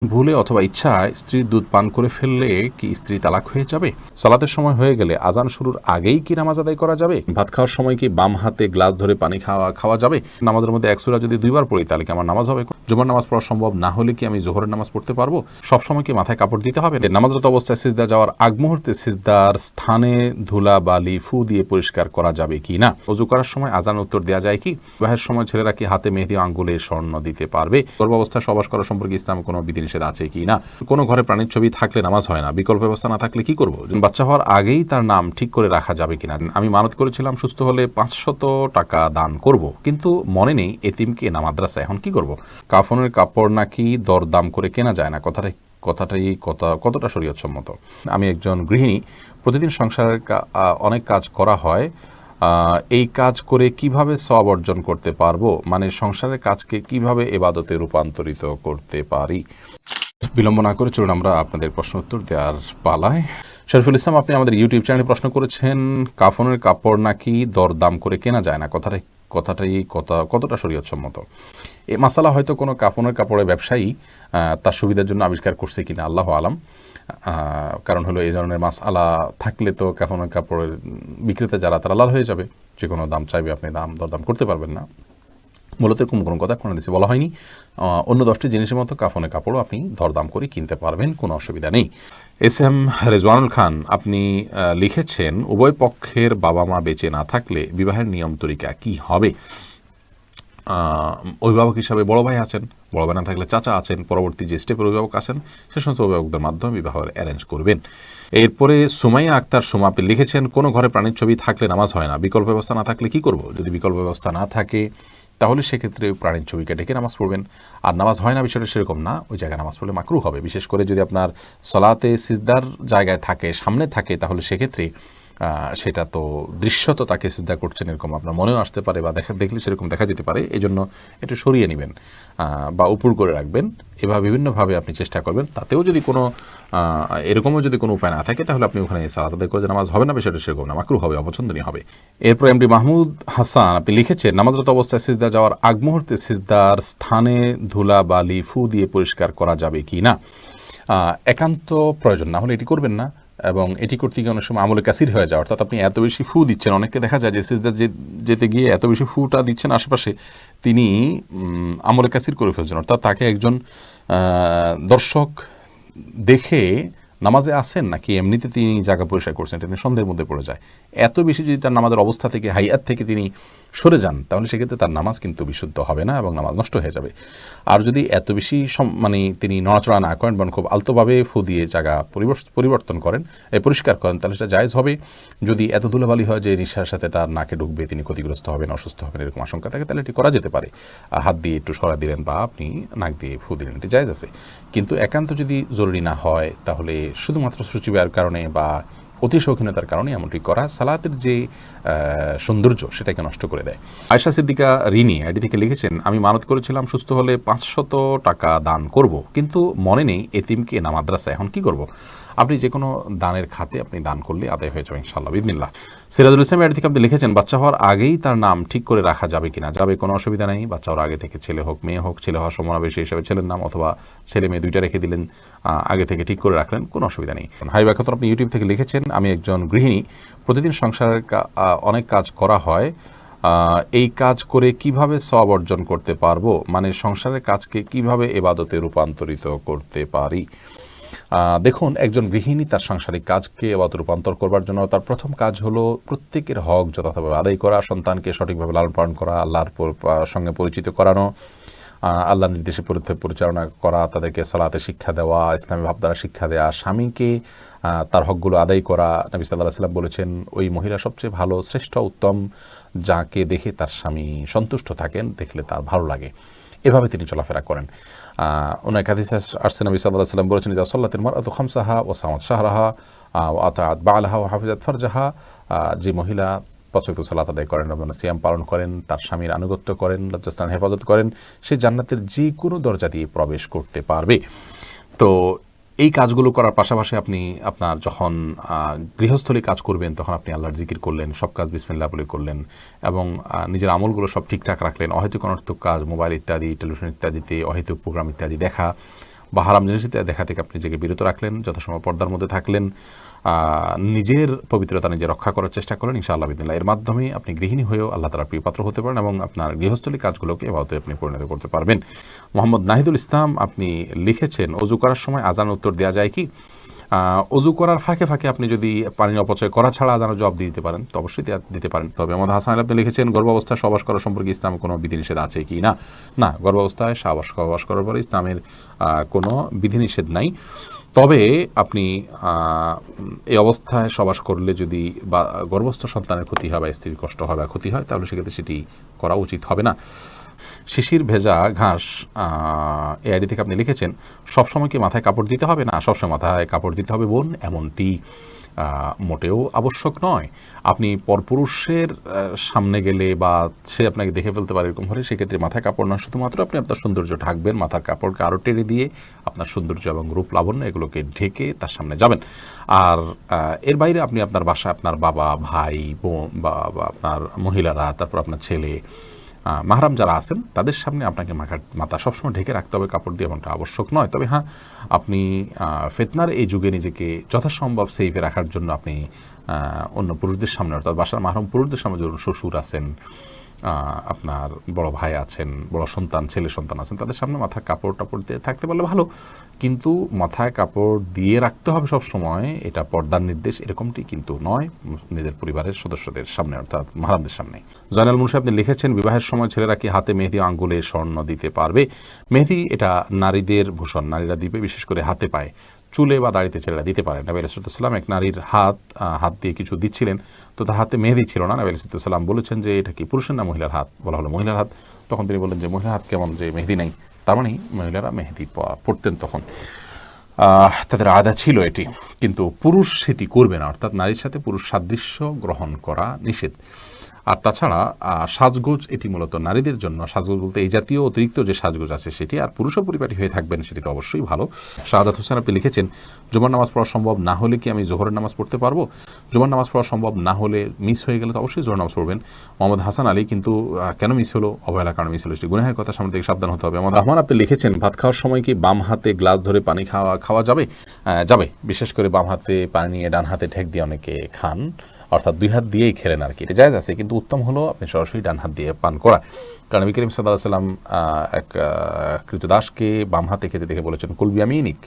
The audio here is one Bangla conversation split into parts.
ভুলে অথবা ইচ্ছায় স্ত্রীর দুধ পান করে ফেললে কি স্ত্রী তালাক হয়ে যাবে? সালাতের সময় হয়ে গেলে আজান শুরুর আগেই কি নামাজ আদায় করা যাবে? ভাত খাওয়ার সময় কি বাম হাতে গ্লাস ধরে পানি খাওয়া যাবে? নামাজের মধ্যে এক সূরা যদি দুইবার পড়ি তাহলে কি আমার নামাজ হবে? জুমার নামাজ পড়া সম্ভব না হলে কি আমি জোহরের নামাজ পড়তে পারবো? সব সময় কি মাথায় কাপড় দিতে হবে? নামাজরত অবস্থায় সিজদা যাওয়ার আগ মুহূর্তে সিজদার স্থানে ধুলা বালি ফু দিয়ে পরিষ্কার করা যাবে কি না? ওযু করার সময় আজান উত্তর দেওয়া যায় কি? বিবাহের সময় ছেলেরা কি হাতে মেহেদি আঙ্গুলে স্বর্ণ দিতে পারবে? গর্ভাবস্থায় সহবাস করা সম্পর্কে ইসলামে কোনো বিধিনিষেধ আছে কি না? কোনো ঘরে প্রাণীর ছবি থাকলে নামাজ হয় না, বিকল্প ব্যবস্থা না থাকলে কি করব? বাচ্চা হওয়ার আগেই তার নাম ঠিক করে রাখা যাবে কিনা? আমি মানত করেছিলাম সুস্থ হলে 500 টাকা দান করব, কিন্তু মনে নেই এতিমকে না মাদ্রাসা, এখন কি করব? কাফনের কাপড় নাকি দরদাম করে কেনা যায় না, কতটা শরীয়তসম্মত? আমি একজন গৃহিণী, প্রতিদিন সংসারের অনেক কাজ করা হয়, এই কাজ করে কিভাবে সওয়াব অর্জন করতে পারবো? মানে সংসারের কাজকে কিভাবে ইবাদতে রূপান্তরিত করতে পারি? বিলম্ব না করে চলুন আমরা আপনাদের প্রশ্ন উত্তর দেওয়ার পালায়। শরীফুল ইসলাম, আপনি আমাদের ইউটিউব চ্যানেলে প্রশ্ন করেছেন কাফনের কাপড় নাকি দরদাম করে কেনা যায় না, কতটা শরীয়তসম্মত? এই মাসালা হয়তো কোনো কাফনের কাপড়ের ব্যবসায়ী তার সুবিধার জন্য আবিষ্কার করছে কিনা, আল্লাহ আলাম। কারণ হলো এই ধরনের মাসআলা থাকলে তো কাফনের কাপড়ের বিক্রেতা যারা তারা লাল হয়ে যাবে, যে কোনো দাম চাইবে, আপনি দরদাম করতে পারবেন না। মূলত এরকম কোনো কথা কোনো দেশে বলা হয়নি। অন্য 10টি জিনিসের মতো কাফনের কাপড়ও আপনি দরদাম করে কিনতে পারবেন, কোনো অসুবিধা নেই। এস এম রেজওয়ানুল খান, আপনি লিখেছেন উভয় পক্ষের বাবা মা বেঁচে না থাকলে বিবাহের নিয়ম তরিকা কি হবে? অভিভাবক হিসাবে বড় ভাই আছেন, বড় ভাই না থাকলে চাচা আছেন, পরবর্তী যে স্টেপের অভিভাবক আছেন সে সমস্ত অভিভাবকদের মাধ্যমে বিবাহের অ্যারেঞ্জ করবেন। এরপরে সুমাইয়া আক্তার সুমা, আপনি লিখেছেন কোনো ঘরে প্রাণীর ছবি থাকলে নামাজ হয় না, বিকল্প ব্যবস্থা না থাকলে কি করব? যদি বিকল্প ব্যবস্থা না থাকে তাহলে সেক্ষেত্রে প্রাণীর ছবিকে ডেকে নামাজ পড়বেন। আর নামাজ হয় না বিষয়টা সেরকম না, ওই জায়গায় নামাজ পড়লে মাকরুহ হবে। বিশেষ করে যদি আপনার সলাতে সিজদার জায়গায় থাকে, সামনে থাকে, তাহলে সেক্ষেত্রে সেটা তো দৃশ্যত তাকে সিজদা করছেন এরকম আপনার মনেও আসতে পারে, বা দেখলে সেরকম দেখা যেতে পারে। এই জন্য একটু সরিয়ে নেবেন বা উপর করে রাখবেন। এভাবে বিভিন্নভাবে আপনি চেষ্টা করবেন। তাতেও যদি কোনো এরকমও যদি কোনো উপায় না থাকে তাহলে আপনি ওখানে সালাত আদায় করে নামাজ হবে না, বিষয়টা সেরকম না, মাকরুহ হবে, অপছন্দনীয় হবে। এরপর এমডি মাহমুদ হাসান, আপনি লিখেছেন নামাজরত অবস্থায় সিজদা যাওয়ার আগ মুহূর্তে সিজদার স্থানে ধুলা বালি ফু দিয়ে পরিষ্কার করা যাবে কি না? একান্ত প্রয়োজন না হলে এটি করবেন না, এবং এটি করতে গিয়ে অনেক সময় আমলে কাসির হয়ে যায়, অর্থাৎ আপনি এত বেশি ফু দিচ্ছেন। অনেককে দেখা যায় যে সিজদা যেতে গিয়ে এত বেশি ফুটা দিচ্ছেন আশেপাশে, তিনি আমলে কাসির করে ফেলছেন, অর্থাৎ তাকে একজন দর্শক দেখে নামাজে আসেন নাকি এমনিতে তিনি জায়গা পরিষ্কার করছেন এটা নিয়ে সন্দেহের মধ্যে পড়ে যায়। এত বেশি যদি তার নামাজের অবস্থা থেকে, হাইয়াত থেকে তিনি সরে যান, তাহলে সেক্ষেত্রে তার নামাজ কিন্তু বিশুদ্ধ হবে না এবং নামাজ নষ্ট হয়ে যাবে। আর যদি এত বেশি তিনি নড়াচড়া না করেন, বরং খুব আলতোভাবে ফু দিয়ে জায়গা পরিবর্তন করেন, পরিষ্কার করেন, তাহলে সেটা জায়েজ হবে। যদি এত ধুলাবালি হয় যে নিঃশ্বাসের সাথে তার নাকে ঢুকবে, তিনি ক্ষতিগ্রস্ত হবেন, অসুস্থ হবেন, এরকম আশঙ্কা থাকে, তাহলে এটি করা যেতে পারে। হাত দিয়ে একটু সরা দিলেন বা আপনি নাক দিয়ে ফু দিলেন, এটি জায়েজ আছে। কিন্তু একান্ত যদি জরুরি না হয় তাহলে শুধুমাত্র সূচিবায়ের কারণে বা অতি শৌখিনতার কারণে এমনটি করা সালাতের যে সৌন্দর্য সেটাকে নষ্ট করে দেয়। আয়েশা সিদ্দিকা রিনি আইডি থেকে লিখেছেন আমি মানত করেছিলাম সুস্থ হলে 500 টাকা দান করব, কিন্তু মনে নেই এতিমকে না মাদ্রাসা, এখন কি করব? আপনি যে কোনো দানের খাতে আপনি দান করলে আদায় হয়ে যাবে ইনশাআল্লাহ বিদিনিল্লাহ। সিরাজুল ইসলাম আইডি থেকে আপনি লিখেছেন বাচ্চা হওয়ার আগেই তার নাম ঠিক করে রাখা যাবে কিনা? যাবে, কোনো অসুবিধা নেই। বাচ্চা হওয়ার আগে থেকে ছেলে হোক মেয়ে হোক, ছেলে হওয়ার সমাবেশী হিসেবে ছেলের নাম, অথবা ছেলে মেয়ে দুইটা রেখে দিলেন, আগে থেকে ঠিক করে রাখলেন, কোনো অসুবিধা নেই। হাই ব্যাখ্যাত, আপনি ইউটিউব থেকে লিখেছেন আমি একজন গৃহিণী, প্রতিদিন সংসারের অনেক কাজ করা হয়, এই কাজ করে কিভাবে সওয়াব অর্জন করতে পারবো? মানে সংসারের কাজকে কিভাবে ইবাদতে রূপান্তরিত করতে পারি? দেখুন, একজন গৃহিণী তার সাংসারিক কাজকে ইবাদতে রূপান্তর করবার জন্য তার প্রথম কাজ হলো প্রত্যেকের হক যথাযথভাবে আদায় করা, সন্তানকে সঠিকভাবে লালন পালন করা, আল্লাহর সঙ্গে পরিচিত করানো, আল্লাহর নির্দেশে পরিচালনা করা, তাদেরকে সালাতে শিক্ষা দেওয়া, ইসলামী ভাবধারা শিক্ষা দেওয়া, স্বামীকে তার হকগুলো আদায় করা। নবী সাল্লাল্লাহু আলাইহি ওয়াসাল্লাম বলেছেন ওই মহিলা সবচেয়ে ভালো, শ্রেষ্ঠ, উত্তম, যাকে দেখে তার স্বামী সন্তুষ্ট থাকেন, দেখলে তার ভালো লাগে। এভাবে তিনি চলাফেরা করেন। অনেক হাদিসে আসছে নবী সাল্লাল্লাহু আলাইহি ওয়াসাল্লাম বলেছেন ইযা সাল্লাতিল মারআতু খামসাহা ওয়া সামাত শাহরাহা ওয়া আতাআত বা'লাহা ওয়া হাফিজাত ফারজাহা, যে মহিলা 5 ওয়াক্ত সালাত আদায় করেন এবং সিয়াম পালন করেন, তার স্বামীর আনুগত্য করেন, লজ্জাস্থান হেফাজত করেন, সে জান্নাতের যে কোনো দরজা দিয়ে প্রবেশ করতে পারবে। তো এই কাজগুলো করার পাশাপাশি আপনি আপনার যখন গৃহস্থলী কাজ করবেন তখন আপনি আল্লাহর জিকির করলেন, সব কাজ বিসমিল্লাহ বলে করলেন, এবং নিজের আমলগুলো সব ঠিকঠাক রাখলেন। অহেতুক অনর্থক কাজ, মোবাইল ইত্যাদি, টেলিভিশন ইত্যাদিতে অহেতুক প্রোগ্রাম ইত্যাদি দেখা বা হারাম জিনিস দেখা থেকে আপনি নিজেকে বিরত রাখলেন, যথাসময় পর্দার মধ্যে থাকলেন, নিজের পবিত্রতা নিজে রক্ষা করার চেষ্টা করেন, ইনশাআল্লাহ বিদিনিল্লাহ এর মাধ্যমে আপনি গৃহিণী হয়েও আল্লাহ তাআলার প্রিয় পাত্র হতে পারেন এবং আপনার গৃহস্থলী কাজগুলোকে এভাবে আপনি পরিণত করতে পারবেন। মোহাম্মদ নাহিদুল ইসলাম আপনি লিখেছেন, অজু করার সময় আজান উত্তর দেওয়া যায় কি? অজু করার ফাঁকে ফাঁকে আপনি যদি পানির অপচয় করা ছাড়া আজানের জবাব দিতে পারেন তো অবশ্যই দিতে পারেন। তবে মোহাম্মদ হাসান আলী আপনি লিখেছেন, গর্ভাবস্থায় সহবাস করা সম্পর্কে ইসলামে কোনো বিধিনিষেধ আছে কি না? না, গর্ভাবস্থায় সহবাস করার পরে ইসলামের কোনো বিধিনিষেধ নাই। তবে আপনি এই অবস্থায় সহবাস করলে যদি বা গর্ভস্থ সন্তানের ক্ষতি হয় বা স্ত্রীর কষ্ট হয় বা ক্ষতি হয়, তাহলে সেক্ষেত্রে সেটি করা উচিত হবে না। শিশির ভেজা ঘাস এই আইডি থেকে আপনি লিখেছেন, সবসময় কি মাথায় কাপড় দিতে হবে? না, সবসময় মাথায় কাপড় দিতে হবে বোন, এমনটি মোটেও আবশ্যক নয়। আপনি পরপুরুষের সামনে গেলে বা সে আপনাকে দেখে ফেলতে পারে এরকম হলে সেক্ষেত্রে মাথায় কাপড় না, শুধুমাত্র আপনি আপনার সৌন্দর্য ঢাকবেন, মাথার কাপড়কে আরও টেনে দিয়ে আপনার সৌন্দর্য এবং রূপ লাবণ্য এগুলোকে ঢেকে তার সামনে যাবেন। আর এর বাইরে আপনি আপনার বাসায় আপনার বাবা, ভাই, বোন বা আপনার মহিলারা, তারপর আপনার ছেলে, মাহরাম যারা আছেন তাদের সামনে আপনাকে মাথা সবসময় ঢেকে রাখতে হবে কাপড় দিয়ে, এমনটা আবশ্যক নয়। তবে হ্যাঁ, আপনি ফিতনার এই যুগে নিজেকে যথাসম্ভব সেফে রাখার জন্য আপনি অন্য পুরুষদের সামনে, অর্থাৎ বাসার মাহরম পুরুষদের সামনে, ধরুন শ্বশুর আছেন, আপনার বড় ভাই আছেন, বড় সন্তান, ছেলে সন্তান আছেন, তাদের সামনে মাথায় কাপড় টাপড় দিয়ে থাকতে পারলে ভালো, কিন্তু মাথায় কাপড় দিয়ে রাখতে হবে সব সময়, এটা পর্দার নির্দেশ এরকমটি কিন্তু নয় নিজের পরিবারের সদস্যদের সামনে, অর্থাৎ মাহরামদের সামনে। জয়নাল মুন্সি আপনি লিখেছেন, বিবাহের সময় ছেলেরা কি হাতে মেহেদি, আঙ্গুলে স্বর্ণ দিতে পারবে? মেহেদি এটা নারীদের ভূষণ, নারীরা দিবে, বিশেষ করে হাতে পায়ে, চুলে বা দাড়িতে ছেলেরা দিতে পারে। নবী আলাইহিস সালাম এক নারীর হাত দিয়ে কিছু দিচ্ছিলেন, তো তার হাতে মেহেদি ছিল না। নবী আলাইহিস সালাম বলেছেন যে এটা কি পুরুষের না মহিলার হাত? বলা হলো মহিলার হাত। তখন তিনি বললেন যে মহিলার হাত কেমন যে মেহেদি নেই? তার মানে মহিলারা মেহেদি পড়তেন তখন, তাদের আদা ছিল এটি, কিন্তু পুরুষ সেটি করবে না, অর্থাৎ নারীর সাথে পুরুষ সাদৃশ্য গ্রহণ করা নিষেধ। আর তাছাড়া সাজগোজ এটি মূলত নারীদের জন্য, সাজগোজ বলতে এই জাতীয় অতিরিক্ত যে সাজগোজ আছে সেটি, আর পুরুষও পরিপাটি হয়ে থাকবেন সেটি তো অবশ্যই ভালো। শাহাদাত হোসেন আপনি লিখেছেন, জুমার নামাজ পড়া সম্ভব না হলে কি আমি জোহরের নামাজ পড়তে পারবো? জুমার নামাজ পড়া সম্ভব না হলে, মিস হয়ে গেলে তো অবশ্যই জোহর নামাজ পড়বেন। মোহাম্মদ হাসান আলী কিন্তু কেন মিস হলো? অবহেলার কারণে মিস হলো, সেটি গুনাহের কথা, সামনে থেকে সাবধান হতে হবে। মোহাম্মদ রহমান আপনি লিখেছেন, ভাত খাওয়ার সময় কি বাম হাতে গ্লাস ধরে পানি খাওয়া যাবে? যাবে, বিশেষ করে বাম হাতে পানি নিয়ে ডান হাতে ঠেক দিয়ে অনেকে খান, অর্থাৎ দুই হাত দিয়েই খেলেন আর কি, এটা জায়েজ আছে, কিন্তু উত্তম হলো আপনি সরাসরি ডান হাত দিয়ে পান করা। কারণ নবী করিম সাল্লাল্লাহু আলাইহি ওয়াসাল্লাম এক কৃতদাসকে বাম হাতে খেতে দেখে বলেছেন, কুল বিয়ামিনিক,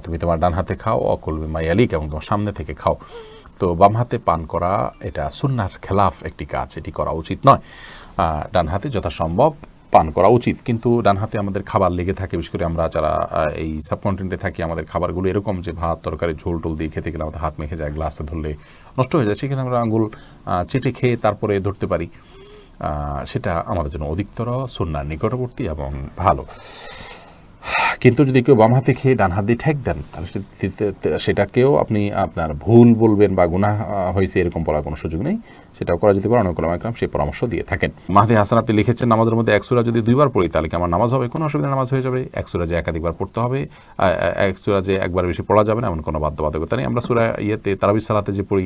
তুমি তোমার ডান হাতে খাও, অকুল বিমায়ালিক, এবং তোমার সামনে থেকে খাও। তো বাম হাতে পান করা এটা সুন্নাহর খেলাফ একটি কাজ, এটি করা উচিত নয়। ডান হাতে যথাসম্ভব পান করা উচিত, কিন্তু ডান হাতে আমাদের খাবার লেগে থাকে, বিশেষ করে আমরা যারা এই সাবকন্টিনেন্টে থাকি, আমাদের খাবারগুলো এরকম যে ভাত তরকারি ঝোল টোল দিয়ে খেতে গেলে আমাদের হাত মেখে যায়, গ্লাসে ধরলে নষ্ট হয়ে যায়, সেখানে আমরা আঙুল চেটে খেয়ে তারপরে ধরতে পারি, সেটা আমাদের জন্য অধিকতর সুন্নাহর নিকটবর্তী এবং ভালো। কিন্তু যদি কেউ বাম হাতে খেয়ে ডান হাত দিয়ে ঠেক দেন, তাহলে সেটাকেও আপনি আপনার ভুল বলবেন বা গুনাহ হয়েছে এরকম বলার কোনো সুযোগ নেই, সেটাও করা যেতে পারে। অনেক ওলামা ইকরাম সেই পরামর্শ দিয়ে থাকেন। মাহদি হাসান আপনি লিখেছেন, নামাজের মধ্যে এক সূরা যদি দুইবার পড়ি তাহলে কি আমার নামাজ হবে? কোনো অসুবিধা, নামাজ হয়ে যাবে। এক সূরা যে একাধিকবার পড়তে হবে, এক সূরা যে একবার বেশি পড়া যাবে না, এমন কোনো বাধ্যবাধকতা নেই। আমরা সূরা তারাবির সালাতে যে পড়ি,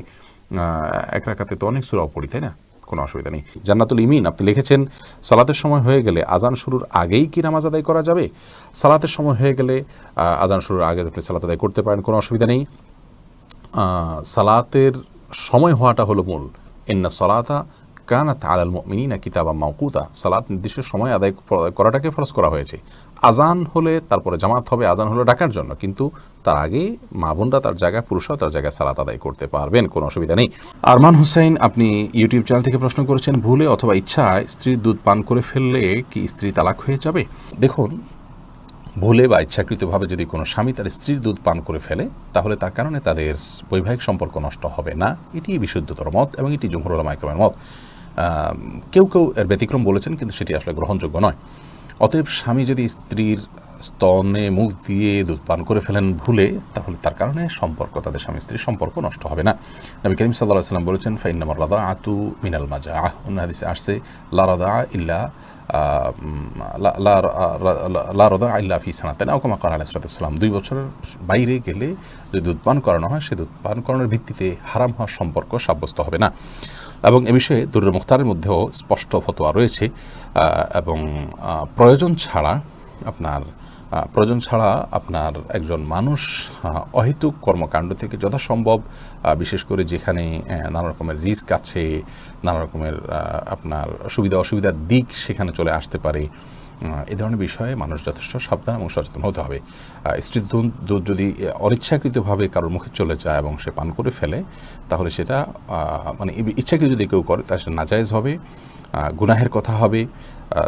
এক রাকাতে তো অনেক সূরাও পড়ি, তাই না? কোনো অসুবিধা নেই। জান্নাতুল ইমিন আপনি লিখেছেন, সালাতের সময় হয়ে গেলে আজান শুরুর আগেই কি নামাজ আদায় করা যাবে? সালাতের সময় হয়ে গেলে আজান শুরুর আগে আপনি সালাত আদায় করতে পারেন, কোনো অসুবিধা নেই। সালাতের সময় হওয়াটা হলো মূল। ইন্না সালাতা কানাত আলাল মুমিনিনা কিতাবাম মাওকুতা, সালাত নির্দিষ্ট সময় আদায় করাটাকে ফরজ করা হয়েছে। আজান হলে তারপরে জামাত হবে, আজান হলো ডাকার জন্য, কিন্তু তার আগে মা বোনরা তার জায়গায়, পুরুষরাও তার জায়গায় সালাত আদায় করতে পারবেন, কোনো অসুবিধা নেই। আরমান হুসাইন আপনি ইউটিউব চ্যানেল থেকে প্রশ্ন করেছেন, ভুলে অথবা ইচ্ছায় স্ত্রীর দুধ পান করে ফেললে কি স্ত্রী তালাক হয়ে যাবে? দেখুন, ভুলে বা ইচ্ছাকৃতভাবে যদি কোনো স্বামী তার স্ত্রীর দুধ পান করে ফেলে, তাহলে তার কারণে তাদের বৈবাহিক সম্পর্ক নষ্ট হবে না, এটি বিশুদ্ধতর মত এবং এটি জমহুর উলামা ইকরামের মত। কেউ কেউ এর ব্যতিক্রম বলেছেন, কিন্তু সেটি আসলে গ্রহণযোগ্য নয়। অতএব স্বামী যদি স্ত্রীর স্তনে মুখ দিয়ে দুধ পান করে ফেলেন ভুলে, তাহলে তার কারণে সম্পর্ক, তাদের স্বামী স্ত্রীর সম্পর্ক নষ্ট হবে না। নবী করিম সাল্লাল্লাহু আলাইহি ওয়াসাল্লাম বলেছেন, ফাইন্নামার রাদাআতু মিনাল মাজাআহ, অন্য হাদিসে আসছে লা রাদাআ ইল্লা লা রাদাআ ইল্লা ফি সানাতাইন, আও কামা ক্বালা আলাইহিস সালাতু ওয়াস সালাম। 2 বছরের বাইরে গেলে যদি দুধ পান করানো হয়, সে দুধ পান করানোর ভিত্তিতে হারাম হওয়ার সম্পর্ক সাব্যস্ত হবে না। এবং এ বিষয়ে দুরুল মুখতারের মধ্যেও স্পষ্ট ফতোয়া রয়েছে, এবং প্রয়োজন ছাড়া আপনার প্রয়োজন ছাড়া আপনার একজন মানুষ অহেতুক কর্মকাণ্ড থেকে যথাসম্ভব, বিশেষ করে যেখানে নানা রকমের রিস্ক আছে, নানা রকমের আপনার সুবিধা অসুবিধার দিক সেখানে চলে আসতে পারে, এই ধরনের বিষয়ে মানুষ যথেষ্ট সাবধান এবং সচেতন হতে হবে। স্ত্রীর দুধ যদি অনিচ্ছাকৃতভাবে কারোর মুখে চলে যায় এবং সে পান করে ফেলে, তাহলে সেটা মানে ইচ্ছাকৃত যদি কেউ করে তাহলে সেটা নাজায়েজ হবে, গুনাহের কথা হবে।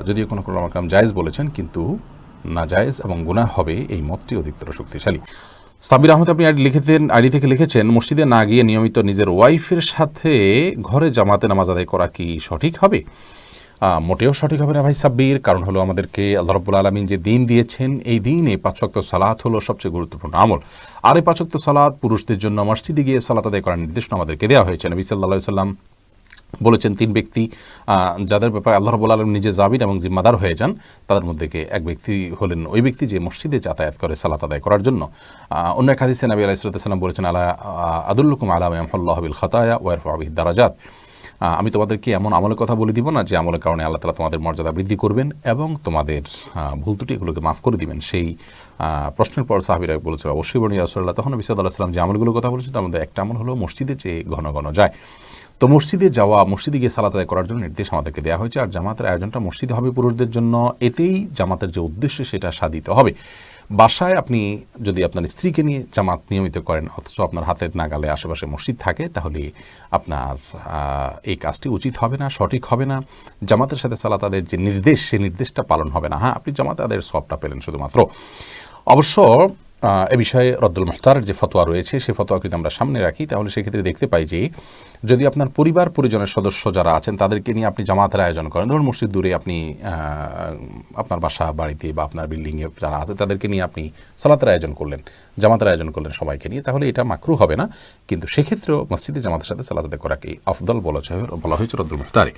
যদিও কোনো কাম জায়েজ বলেছেন, কিন্তু নাজায়েজ এবং গুনাহ হবে, এই মতটি অধিকতর শক্তিশালী। সাবির আহমেদ আপনি আইডি থেকে লিখেছেন, মসজিদে না গিয়ে নিয়মিত নিজের ওয়াইফের সাথে ঘরে জামাতে নামাজ আদায় করা কি সঠিক হবে? মোটেও সঠিক হবে না ভাই সাব্বির। কারণ হলো আমাদেরকে আল্লাহ রাব্বুল আলামিন যে দিন দিয়েছেন, এই দিনে 5 ওয়াক্ত সালাত হলো সবচেয়ে গুরুত্বপূর্ণ আমল। আর এই 5 ওয়াক্ত সালাত পুরুষদের জন্য মসজিদে গিয়ে সালাত আদায় করার নির্দেশনা আমাদেরকে দেওয়া হয়েছে। নবী সাল্লাল্লাহু আলাইহি ওয়াসাল্লাম বলেছেন, 3 ব্যক্তি যাদের ব্যাপারে আল্লাহ রাব্বুল আলামিন নিজে জামিন এবং জিম্মাদার হয়ে যান, তাদের মধ্যে এক ব্যক্তি হলেন ওই ব্যক্তি যে মসজিদে যাতায়াত করে সালাত আদায় করার জন্য। অন্য এক হাদিসে নবী আলাইহিস সালাম বলেছেন, আলা আদুল্লুকুম আলা মা ইয়ামহুল্লাহু বিল খাতায়া ওয়া ইয়ারফাউ বিহিদ দারাজাত, আমি তোমাদেরকে এমন আমলের কথা বলে দিব না যে আমলের কারণে আল্লাহ তাআলা তোমাদের মর্যাদা বৃদ্ধি করবেন এবং তোমাদের ভুল ত্রুটি এগুলোকে মাফ করে দিবেন। সেই প্রশ্নের পর সাহাবীরা বলেছে, অবশ্যই বলি ইয়া রাসূলুল্লাহ। তখন নবী সাল্লাল্লাহু আলাইহি ওয়াসাল্লাম যে আমলগুলোর কথা বলেছেন তার মধ্যে একটা আমল হলো মসজিদে যে ঘন ঘন যায়। তো মসজিদে যাওয়া, মসজিদে গিয়ে সালাত আদায় করার জন্য নির্দেশ আমাদেরকে দেওয়া হয়েছে। আর জামাতের আয়োজনটা মসজিদে হবে পুরুষদের জন্য, এতেই জামাতের যে উদ্দেশ্য সেটা সাধিত হবে। বাসায় আপনি যদি আপনার স্ত্রীকে নিয়ে জামাত নিয়মিত করেন, অথচ আপনার হাতের নাগালে আশেপাশে মসজিদ থাকে, তাহলে আপনার এই কাজটি উচিত হবে না, সঠিক হবে না। জামাতের সাথে সালাত আদায়ের যে নির্দেশ, সেই নির্দেশটা পালন হবে না। হ্যাঁ, আপনি জামাত আদায়ের সওয়াবটা পেলেন শুধুমাত্র। অবশ্য এ বিষয়ে রদ্দুল মুখতারের যে ফতোয়া রয়েছে, সেই ফতোয়া যদি আমরা সামনে রাখি, তাহলে সেক্ষেত্রে দেখতে পাই যে যদি আপনার পরিবার পরিজনের সদস্য যারা আছেন তাদেরকে নিয়ে আপনি জামাতের আয়োজন করেন, ধরুন মসজিদ দূরে, আপনি আপনার বাসা বাড়িতে বা আপনার বিল্ডিংয়ে যারা আছে তাদেরকে নিয়ে আপনি সালাতের আয়োজন করলেন, জামাতের আয়োজন করলেন সবাইকে নিয়ে, তাহলে এটা মাকরুহ হবে না। কিন্তু সেক্ষেত্রেও মসজিদে জামাতের সাথে সালাত আদায় করাকে আফদল বলা হয়েছে রদ্দুল মুখতারে।